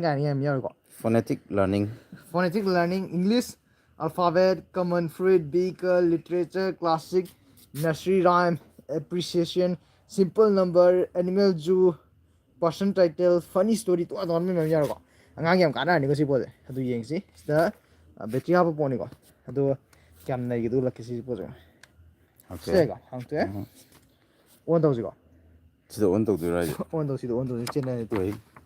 Phonetic learning. Phonetic learning, English, alphabet, common fruit, vehicle, literature, classic, nursery rhyme, appreciation, simple number, animal zoo, person title, funny story. To adon mi mem yaro. Angang yam kana ni ko si pose. Adu yeng si. Sta battery ha po ni ko. Adu kam nai gidu lakki si pose. Okay. Sega, hang tu on tau si ko. Sida on tau du right. On tau chen na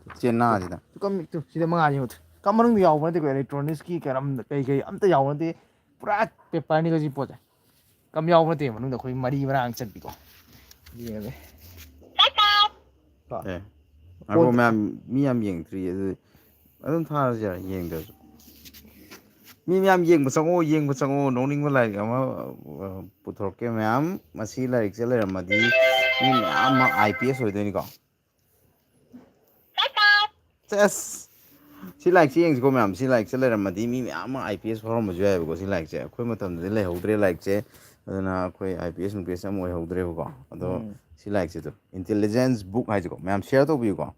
Tu chen na sida. Tu kam tu sida manga ni mut. Kamarung yaw na te ko electronics ki karam kai amta yaw na te pura paper ni ko si pose. Kam yaw na te manung da khoi mari marang chat bi ko. Yeng be. Eh. Ako miyam yeng tri adum thar ja yeng da. Miyam yeng basango noning lai ama puthor ke miyam masi lai chele ramadi miyam IPS hoy deni ko. Yes. Si like yeng ko miyam si like chele ramadi miyam IPS forum jo ay ko si like che khoi matam de le hodre like che adana khoi IPS nucleus am hoy hodre ko ado si like che to intelligence book hai ko miyam share to bi ko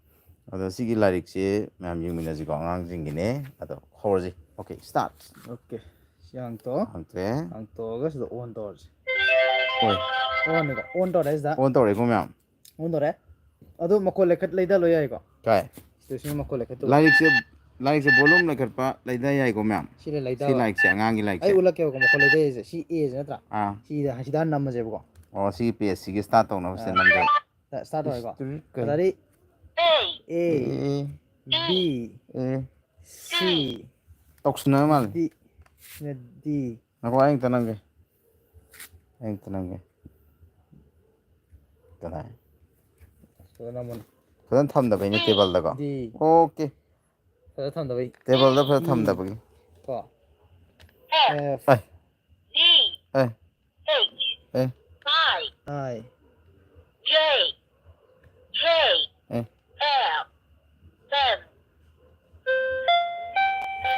ado si gi lairik che miyam yeng mina ji ko ngang jing gi ne ado khorji. Okay, start. Okay. Siang to. Okay. Ang to ga sida on to. Oi. On ni ko. On to is da. On to re ko miyam. On to re. Adu makol lekat leida lo yai ko. Kai. Station makol lekat to. Lairik se volume lekat pa leida yai ko miyam. Si le leida. Si like che ngang gi like Ai che. ulak ke ko makol leida is si is na tra. Ah. Si da nam je ko. Oh, si PS si gi start to na se nam de. Start ho ko. Dari A B C Toksna mal. D D Ako ayeng tanang ge. Ayeng tanang ge. Tanay. so namun Phadan tham da bai ni table da ko. D Okay. so tham da bai Table da phadan tham da bai. ko F Ai. D Ai. H Eh. I J Eh. L M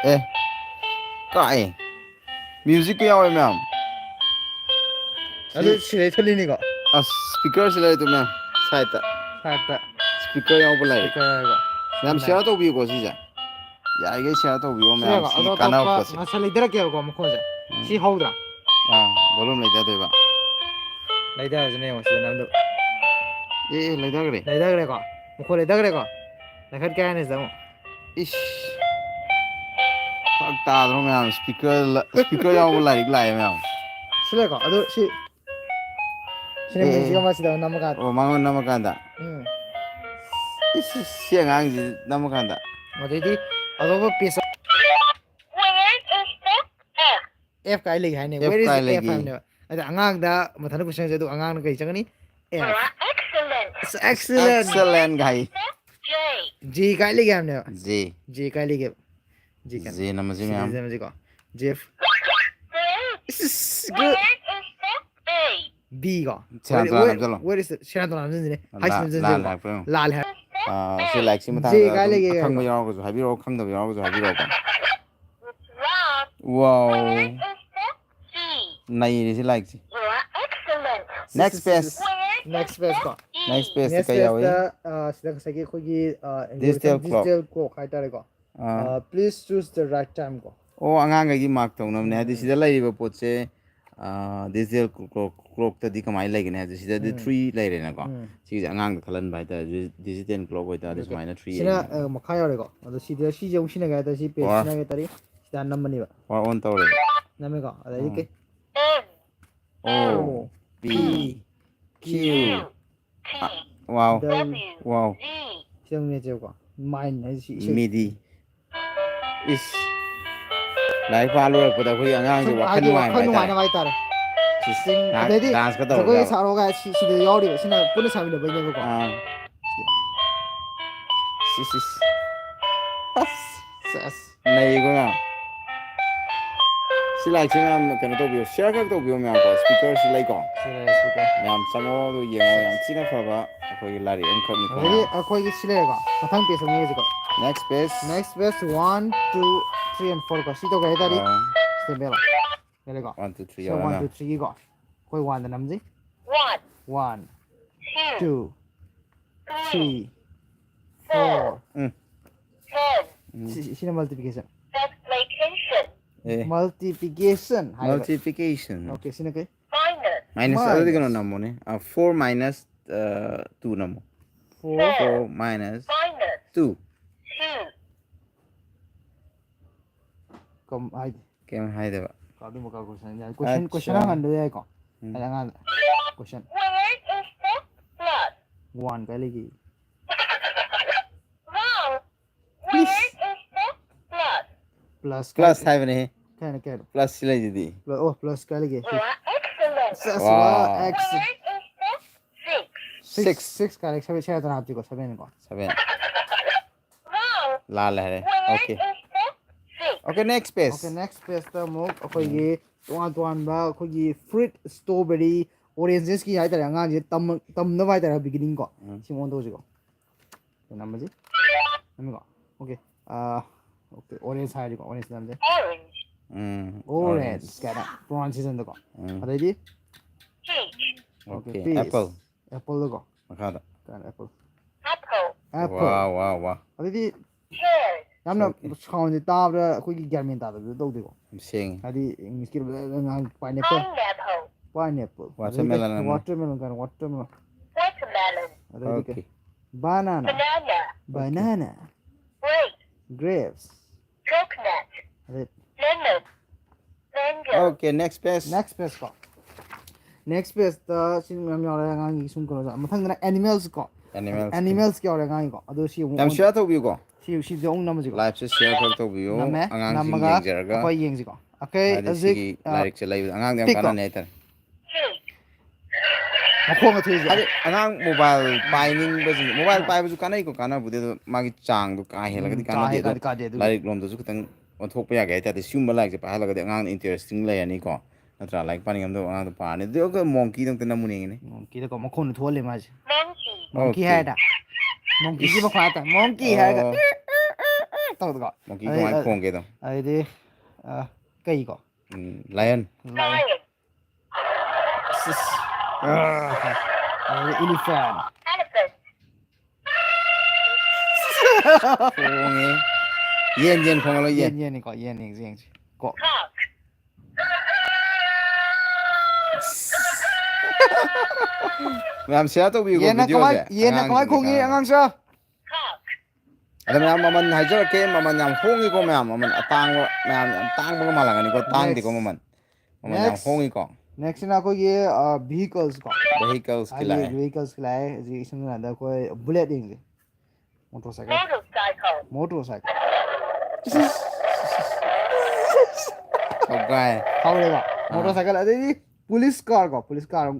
Eh. Kai. Music ke yaw ma'am. adu si le tholi ni ko Speaker se lai tu ma'am. Side ta. ta Speaker yaw ba lai. ka ko Ma'am share to bi ko si ja. Ya ge share to bi o si ma'am. ko Si adu kana to ko ka se. na sa leida ke ko mo ko ja si hodra Ah, volume lai da de ba. leida je ne mo si nam do Eh, lai da gre. leida gre ko mo ko leida gre ko lekat ka ne sa mo Ish. Fuck ta dro ma'am. Speaker yaw ba lai ma'am. si le ko adu si sine mi si ka ma si da nam ka Oh, mangon nama kanda. Ish, siang ang ji nama kanda. mo di adu ko pisa Where is the F? F kai le hai ne F where is kai the F lagi. ne ada angang da mathana question je du angang kai changani F Excellent. it's excellent Excellent guy. J G kai le gam ne J. G kai le gam G kan J nama si ma'am. G ko Jeff Where this is good is the A? B ko Sian tuan nam jalo. where is the Sian tuan nam jin ne hai La sin jin la la pa. lal hai Si like si mata. J kai lagi. Khang ba yaw ko habi ro khang da yaw ko habi ro ko. Wrong. Wow. Where is the C? Nai ni si like si. You are excellent. Next best. next best ko Next best next ka best yaw. da sida ka sagi khogi Digital clock hai tare ko please choose the right time ko Oh, angang gi mark to nam ne adi sida lai ba pot se digital clock ta di kamai lai ne adi sida di 3 lai re na ko. Si angang da khalan bai ta digital clock bai ta dis mai na 3. sina makha yore ko adu sida si jong sina ga ta si page sina ga tari sida nam mani ba Or on to re. name ko ada ke N O B Q. T Wow. W Wow. Z siang ne je ko mine hai si MIDI. Is. Lai pa lo ko da khoi angang ji wa khan mai khanu bai na ta. bai tare sing Dance adedi dance ka to. 저거에 사로가 시대 요리 신나 뿌리 사비로 보이는 거고 Ah. Sis. 쎄 Nei ko na. Si like si nam kan to bi share ka to bi me ko speaker si lai ko. 그래 Nam sango do yeng yang china pha ba khoi lari ang khom ni ko. 여기 거기 실내가 바탕 빼서 내지고 Next best. next best 1 2 3 and 4 거 시도가 해다리 스테벨라 내려가 1 2 3 so ya. 1 2 3 이거 거기 1 남지 1 1 2 2 3 4 Mm. 10 Sina multiplication. multiplication, Eh, Multiplication. multiplication. Okay, sina kay? minus, Minus ಅದು Minus. ನಮ್ಮು 4 minus 2 ನಮ್ಮು 4 4 minus minus 2 2, kom ai ಕೆಮ್ ಹಾಯ್ದೇವ ka du mo ka question question Acha. ang ando ay ko. Ay nga question where is the plus? 1 kay lagi. Wrong. Where is the plus? Plus plus ಹಾಯ್ವನೆ kay plus sila jidi oh plus kay lagi. You are excellent. Wow. X Where is the 6? 6 kay sabi siya tan hapti ko sabi ko. 7 Wrong. लाल है Where okay is the 6? okay next page Okay, next page ta mo akogi tuan ba akogi fruit strawberry oranges ki hai tara nga je tam na vai tara beginning ko simon do ji ko namaji nami ko okay okay orange hai ko orange nam de Orange, orange kana pronunciation do ko adai peach, okay peace. apple apple do ko makada kana apple apple, apple wow wow wow adai pear, yamna sound ta ba akogi garmin ta do do de ko sing adi english ki nga pineapple pineapple, pineapple Watermelon ano? watermelon kan watermelon watermelon, okay banana banana, banana grape, grapes coconut, Right. lemon, mango, okay next page next page ko next page ta sin mam yaw la ngang gi sum ko sa mathang na animals ko animals ki yaw la ngang ko adu si tam share to bi ko si jong nam ji ko live se share khar to bi yo name angang sing namaga jaraga ko yeng ji ko okay azik lairik se lai angang dem kana ne tar cake, makhong a thei ji ade angang mobile paining baji mobile pai baji kana ko kana bude do magi chang do ka hela gadi kana de ka de lairik lom do su kitang onthok pa ya ga ta de sum ba like pa hala gadi angang interesting lai ani ko natra like pani am do angang do pa ne do ko monkey dong tena muni ne ki ko makhong thole ma ji monkey, monkey Okay. hai da monkey ji ma khata monkey hai ga to ko monkey ko ai khong ge do ai de kai ko lion lion, elephant elephant, khong e yen yen khong lo yen yen ni ko yen ni jing ko cock, Ma'am, share to bi ko yen na video kamai de yen na kamai khong ye angang sa cock, ada ma'am maman hajar ke maman yang hongi ko ma'am maman atang ma'am atang ba malangan ni ko tang di ko maman maman yang Next. hongi ko next na ko ye vehicles ko vehicles ai kila vehicles lai ji isang na da ko bullet ding motorcycle motorcycle, motorcycle okay how le ba motorcycle ade police car police car,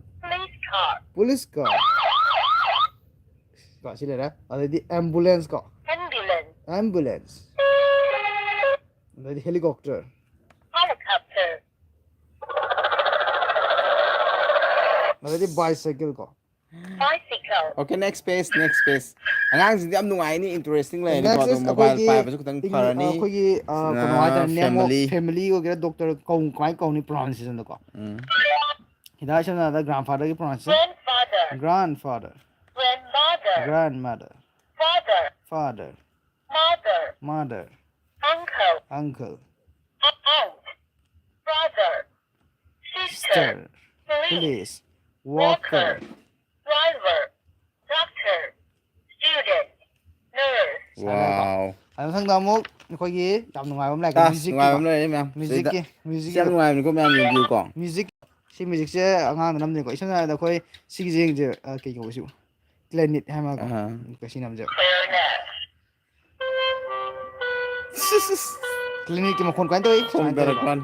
police car ko sila da ade ambulance ko ambulance, ambulance ade helicopter helicopter, ade bicycle ko bicycle, okay next page angang sin am nungai ni interesting lai ni next ko is mobile akogi pai ba su kitang parani akogi kono ai ta nemo family. family ko gira doctor ko kai ko ni pronunciation ko hida shana da grandfather ki pronunciation grandfather, grandfather grandmother, grandmother father, father mother, mother uncle, uncle aunt, brother, sister, sister police, police worker, worker driver, doctor, student, nurse, wow ano sang damo akogi tam nungai bam lai ta music ngai am lai ma'am music ki music siam ngai ni ko ma'am review ko music si music se angang nam ne ko isana da koi si jing je ke ko su clarinet ha ma ko si nam je clarinet, clarinet ki mo kon kan toi không được con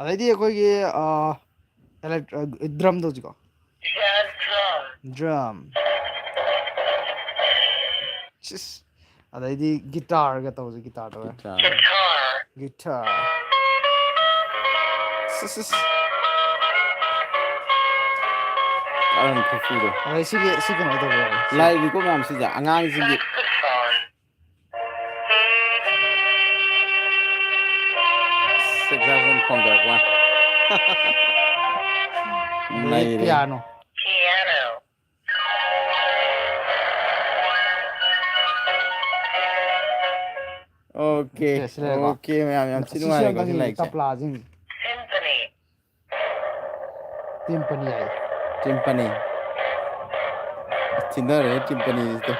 adai akogi drum do ko drum, drum adai guitar ga to guitar do guitar, guitar aran ko fu do adai si ke no do lai ni ko ma'am si ja angang si gi saxophone, saxophone không được qua này đấy piano piano, Okay, okay ma'am, yam chi nungai ko si like che. Tapla jing Symphony. timpani ai. Timpani. Chinare timpani to.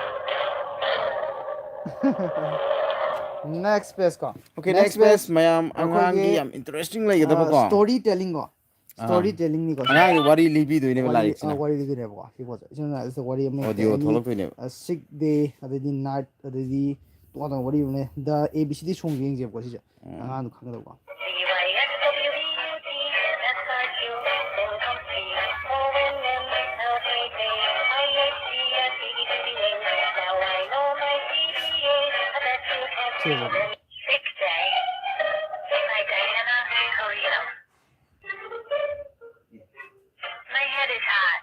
Next page ko. Okay, next page mayam angang gi akogi yam interesting lai gada ba ko. storytelling ko. Storytelling ni ko. Angang gi wari libi do ne ba like china. Wari di ne ko. Ki ko. Isna is the wari amne. Audio tholok to ne. A sick day adadi night adadi to da wari ne the abcd song yeng je ko si. Angan khang da ko. Sick Day by Diana Hoyo. My head is hot.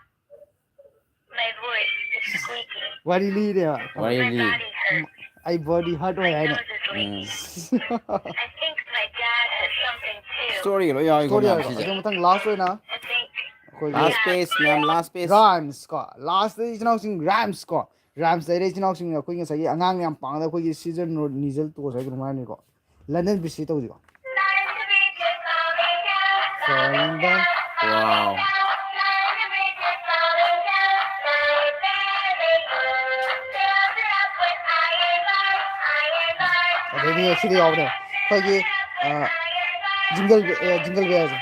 My voice is squeaky. Wari li de. Wari My li. body hurts. Ai body hurt My ai ne. nose is leaking. I think my dad has something too. Story lo yaw ko Story ma'am ko. si. Ado matang last way na. I think Last page ma'am, last page. Rhymes ko. Last day is now sing rhymes ko. Rhymes day is now sing ko ngi sai angang yam pang da ko gi season no nizal to sai ko ma ni ko. London bisi to di ko. Falling down. Wow. Adedi actually out there. Ko gi jingle bells.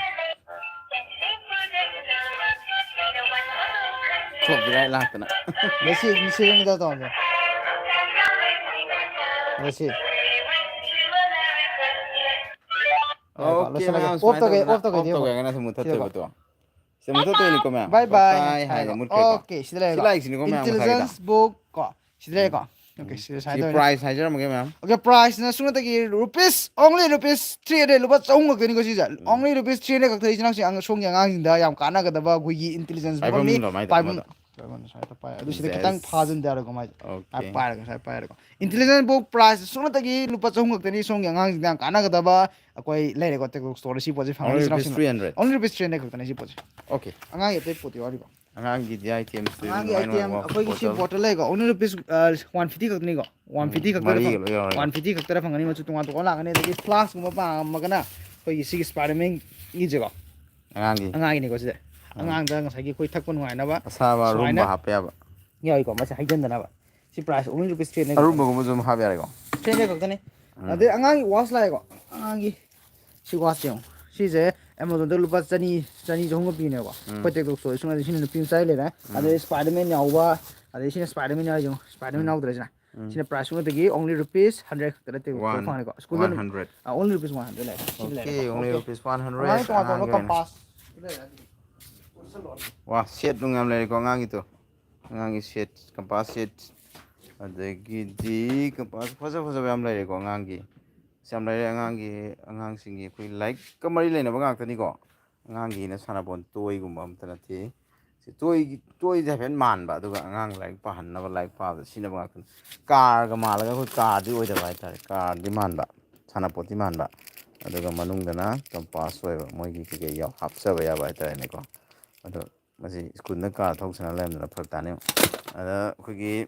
Copyright lah kena. Misi ni da to. Misi. Okay ma'am. Off to ge kena semua tu betul. Semua tu ni ko ma'am. Bye bye. Hai mut ko. Okay, sila Sila sini ko ma'am. Intelligence book ko. Sila ko. Okay, sila Si price hai jara mo ma'am. Okay, price na sunod tagi rupees only rupees 300 lupa chong ngak ni ko si only rupees 300 kak thai jinang si ang song yang ang da yam kana ga da ba gui intelligence book ni 5 sai ta pa adu sila kitang phajun da ko mai ai pa ga sai pa ko intelligence book price sunod tagi lupa chong ngak ni song yang ang da kana ga da ba koi lai ko te ko story si poje Only rupees 300. only rupees 300 kak ni si poje Okay. anga ye te poti wari ko Angang gi dia item tu. anga item koi ki si bottle lai ko only rupees 150 kak ni ko 150 kak Mari da 150 kak tara phangani ma chu tunga to ko la ngani de flask ma pa magana koi si spiderman ni je ko angang ni ko si angang da ngai gi koi thakpon ngai na ba Asaba room ba hape ba. yai ko ma sa haidan da na ba si price only rupees 300 Room ba ko zum hape ko. 300 kak tane ade angang wash lai ko angang gi si wash jong si je Amazon da lupa chani jong pi ne ko pate ko so sunga sin pin sai le na ade spiderman ya wa ade sin spiderman ya jong spiderman na udra jana sin price sunga tegi only rupees 100 kak te ko phang ko school 100. only rupees 100 lai Okay, only rupees 100. angang to to ka pass Wah, set dong ngam lai ko ngang itu. Ngang set, kampas set. Ada gidi kampas fasa yam lai ko ngang gi. Sam lai ngang singi kui like kamari lai na bang tani ko. Ngang gi na sana bon toy gum am tana ti. Si toy ja pen man ba du ga ngang like pa han na ba like pa da sina bang tan. Car ga mal ga ko car di oi da bai ta car di man ba. Sana poti man ba. Aduga manung dana kampas oi ba moi gi ke yaw hap sa ba ya bai ta ne ko. Aduh masih school na car thok sana lem na phak ta ne. Ada ko gi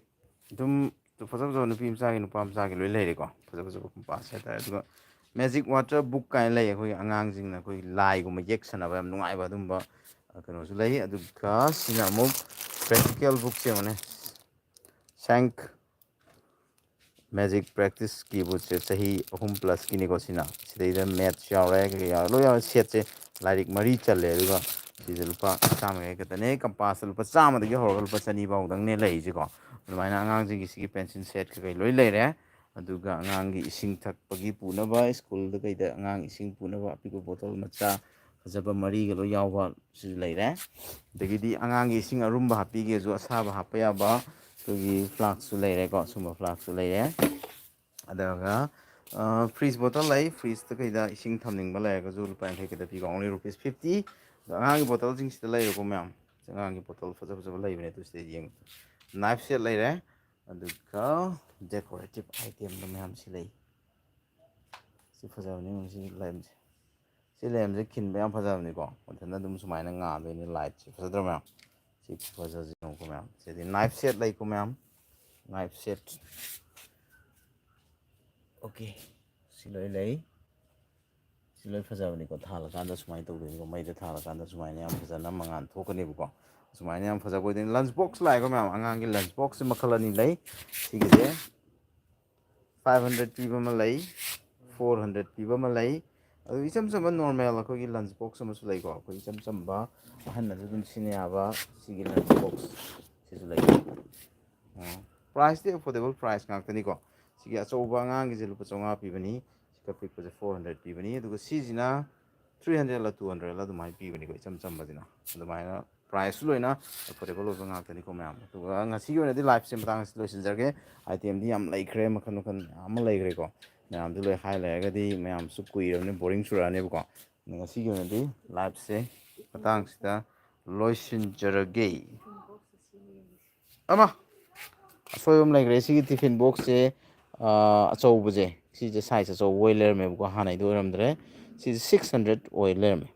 dum to phasa nupi msa gi nupa msa gi loi lai ko. Phasa kampas sa ta aduga magic water book kai lai ko angang jing na ko lai gu ma yek sana ba am nungai ba dum ba kano su lai aduga sina mo practical book che mane sank magic practice की book से सही अहम plus की निको सिना सिदा math याव रे के या लो या सेट से लाइरिक मरी चले रुगा सिजे लुपा चाम के कतने कंपास लुपा चाम दगे होर लुपा चनी बाउ दंग ने लई जिको माइना अंगांग जिगी सिगी पेंसिल सेट के लोई लई रे अदुगा अंगांग गी इसिंग थकपगी पुनबा स्कूल द कइदा अंगांग इसिंग पुनबा पिको बोतल मचा फजबा मरी के लो यावबा सि लई रे दगिदी अंगांग गी इसिंग अरुम्बा हापी गे जो असाबा हापया बा तो फ्लाक्स लई रे को सुमा फ्लाक्स लई रे अदगा फ्रीज बोतल लाई फ्रीज त कइदा इसिंग थमनिंग बा लायगा जो रुपा यांखै केदा पिगा ओनली रुपीस 50 अंगांगी बोतल जिंग सिदा लाई को मैम अंगांगी बोतल फजब लाई बने तो सिदा यंग नाइफ सेट लाई रे अदगा डेकोरेटिव आइटम द मैम सि लाई सि फजब नि सि लेम से खिन बयाम फजब नि को अथना दुम सुमाइना nga बेनि लाइट सि फजद्र मैम सि फजब जि को मैम सि नाइफ सेट लाई को मैम नाइफ सेट ओके सिलोई लई सिलोई फजाबनीको थालकान्दा सुमाइ तौदोनिको मैदा थालकान्दा सुमाइने याम फजना मंगान थोकनेबको सुमाइने याम फजा कोइदिन लंच बॉक्स लाइको मैम अंगांगी लंच बॉक्स मखल अनि लई सिगिसे 500 पीबा म लई 400 पीबा म लई अदु इचम चम नॉर्मल अखोगी लंच बॉक्स अमसु लईको अखोगी इचम चमबा अहन्नसु दुम सिनेयाबा सिगी लंच बॉक्स सिसु लई price the affordable price ngaktani ko sigi achouba angang gi lupa chonga pibani sika pikpa 400 pibani aduga sijina 300 la 200 la dumai pibani ko icham chamba dina dumai na price loina affordable lo ngaktani ko ma'am aduga ngasi gi ona di live sim tang lo sinjarge item di am laikre makhan makhan am laikre ko ma'am du loi high la ga di ma'am su kuirane boring surane ko ngasi gi ona di live se patang sita loisinjarage ama सोयम लाइग्रे सिगी tiffin box से अचौबजे सिजे size अचौ Euler में को हानाय दो रमद्रे सिजे 600 Euler में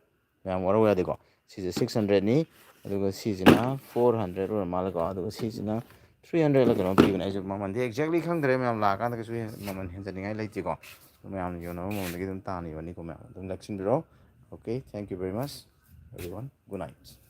मैम वरा वरा देखो सिजे 600 नि अदुगा सिजना 400 और मालको अदुगा सिजना 300 लग न पिबन आइजो ममन दे एक्जेक्टली खंगद्रे मैम ला कान कसु ममन हेंजनिङाइ लैतिको मैम योनो ममन दे दम तानि बनि को मैम दम लक्षिन बिरो okay thank you very much everyone good night